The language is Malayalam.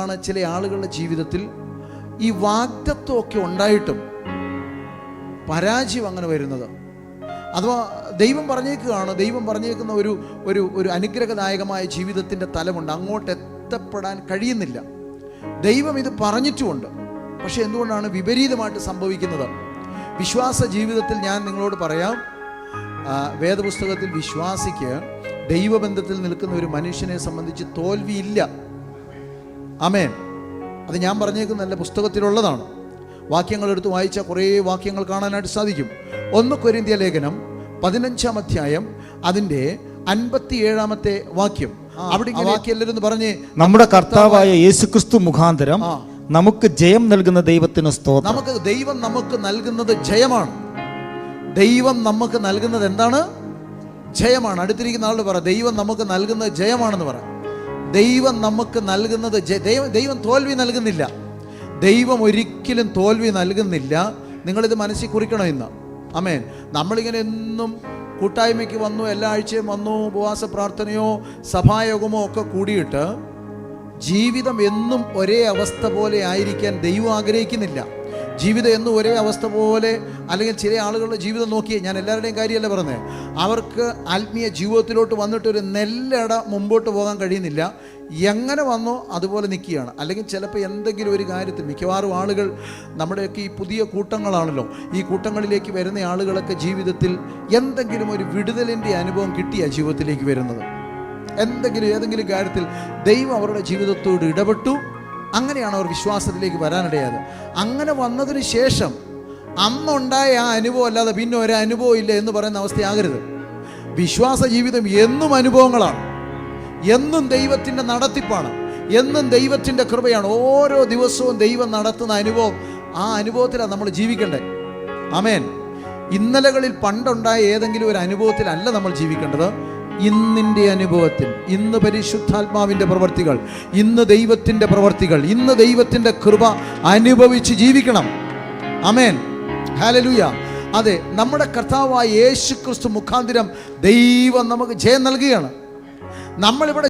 ആണ് ചില ആളുകളുടെ ജീവിതത്തിൽ ഈ വാഗ്ദത്വമൊക്കെ ഉണ്ടായിട്ടും പരാജയം അങ്ങനെ വരുന്നത്. അഥവാ ദൈവം പറഞ്ഞേക്കുന്ന ഒരു അനുഗ്രഹദായകമായ ജീവിതത്തിൻ്റെ തലമുണ്ട്, അങ്ങോട്ട് എത്തപ്പെടാൻ കഴിയുന്നില്ല. ദൈവം ഇത് പറഞ്ഞിട്ടുമുണ്ട്, പക്ഷെ എന്തുകൊണ്ടാണ് വിപരീതമായിട്ട് സംഭവിക്കുന്നത്? വിശ്വാസ ജീവിതത്തിൽ ഞാൻ നിങ്ങളോട് പറയാം, വേദപുസ്തകത്തിൽ വിശ്വാസിക്ക് ദൈവബന്ധത്തിൽ നിൽക്കുന്ന ഒരു മനുഷ്യനെ സംബന്ധിച്ച് തോൽവിയില്ല. ആമേൻ. അത് ഞാൻ പറഞ്ഞേക്കുന്നതല്ല, പുസ്തകത്തിലുള്ളതാണ്. വാക്യങ്ങൾ എടുത്ത് വായിച്ചാൽ കുറേ വാക്യങ്ങൾ കാണാനായിട്ട് സാധിക്കും. 1 കൊരിന്ത്യ ലേഖനം 15-ാം അധ്യായം അതിൻ്റെ 57-ാമത്തെ വാക്യം. അവിടെ വാക്യം എല്ലാവരും പറഞ്ഞ്, നമ്മുടെ കർത്താവായ യേശുക്രിസ്തു മുഖാന്തരം നമുക്ക് ജയം നൽകുന്ന ദൈവത്തിന് സ്തോത്രം. ദൈവം നമുക്ക് നൽകുന്നത് ജയമാണ്. ദൈവം നമുക്ക് നൽകുന്നത് എന്താണ്? ജയമാണ്. അടുത്തിരിക്കുന്ന ആളോട് പറ, ദൈവം നമുക്ക് നൽകുന്നത് ജയമാണെന്ന് പറ. ദൈവം നമുക്ക് നൽകുന്നത് ദൈവം തോൽവി നൽകുന്നില്ല. ദൈവം ഒരിക്കലും തോൽവി നൽകുന്നില്ല. നിങ്ങളിത് മനസ്സിൽ കുറിക്കണം ഇന്ന്. ആമേൻ. നമ്മളിങ്ങനെ എന്നും കൂട്ടായ്മയ്ക്ക് വന്നു, എല്ലാ ആഴ്ചയും വന്നു, ഉപവാസ പ്രാർത്ഥനയോ സഭായോഗമോ ഒക്കെ കൂടിയിട്ട് ജീവിതം എന്നും ഒരേ അവസ്ഥ പോലെ ആയിരിക്കാൻ ദൈവം ആഗ്രഹിക്കുന്നില്ല. ജീവിതം എന്നും ഒരേ അവസ്ഥ പോലെ, അല്ലെങ്കിൽ ചില ആളുകളുടെ ജീവിതം നോക്കിയേ, ഞാൻ എല്ലാവരുടെയും കാര്യമല്ല പറഞ്ഞത്, അവർക്ക് ആത്മീയ ജീവിതത്തിലോട്ട് വന്നിട്ടൊരു നെല്ലട മുമ്പോട്ട് പോകാൻ കഴിയുന്നില്ല. എങ്ങനെ വന്നോ അതുപോലെ നിൽക്കുകയാണ്. അല്ലെങ്കിൽ ചിലപ്പോൾ എന്തെങ്കിലും ഒരു കാര്യത്തിൽ, മിക്കവാറും ആളുകൾ നമ്മുടെയൊക്കെ ഈ പുതിയ കൂട്ടങ്ങളാണല്ലോ, ഈ കൂട്ടങ്ങളിലേക്ക് വരുന്ന ആളുകളൊക്കെ ജീവിതത്തിൽ എന്തെങ്കിലും ഒരു വിടുതലിൻ്റെ അനുഭവം കിട്ടിയ ജീവിതത്തിലേക്ക് വരുന്നത്. ഏതെങ്കിലും കാര്യത്തിൽ ദൈവം അവരുടെ ജീവിതത്തോട് ഇടപെട്ടു, അങ്ങനെയാണ് അവർ വിശ്വാസത്തിലേക്ക് വരാനിടയായത്. അങ്ങനെ വന്നതിന് ശേഷം അന്നുണ്ടായ ആ അനുഭവം അല്ലാതെ പിന്നെ ഒരു അനുഭവം ഇല്ല എന്ന് പറയുന്ന അവസ്ഥയാകരുത്. വിശ്വാസ ജീവിതം എന്നും അനുഭവങ്ങളാണ്, എന്നും ദൈവത്തിൻ്റെ നടത്തിപ്പാണ്, എന്നും ദൈവത്തിൻ്റെ കൃപയാണ്. ഓരോ ദിവസവും ദൈവം നടത്തുന്ന അനുഭവം, ആ അനുഭവത്തിലാണ് നമ്മൾ ജീവിക്കേണ്ടത്. ആമേൻ. ഇന്നലകളിൽ പണ്ടുണ്ടായ ഏതെങ്കിലും ഒരു അനുഭവത്തിലല്ല നമ്മൾ ജീവിക്കേണ്ടത്. ഇന്നിൻ്റെ അനുഭവത്തിൽ, ഇന്ന് പരിശുദ്ധാത്മാവിൻ്റെ പ്രവർത്തികൾ, ഇന്ന് ദൈവത്തിൻ്റെ പ്രവർത്തികൾ, ഇന്ന് ദൈവത്തിൻ്റെ കൃപ അനുഭവിച്ച് ജീവിക്കണം. ആമേൻ. ഹല്ലേലൂയ. അതെ, നമ്മുടെ കർത്താവായ യേശുക്രിസ്തു മുഖാന്തരം ദൈവം നമുക്ക് ജയം നൽകുകയാണ്. നമ്മളിവിടെ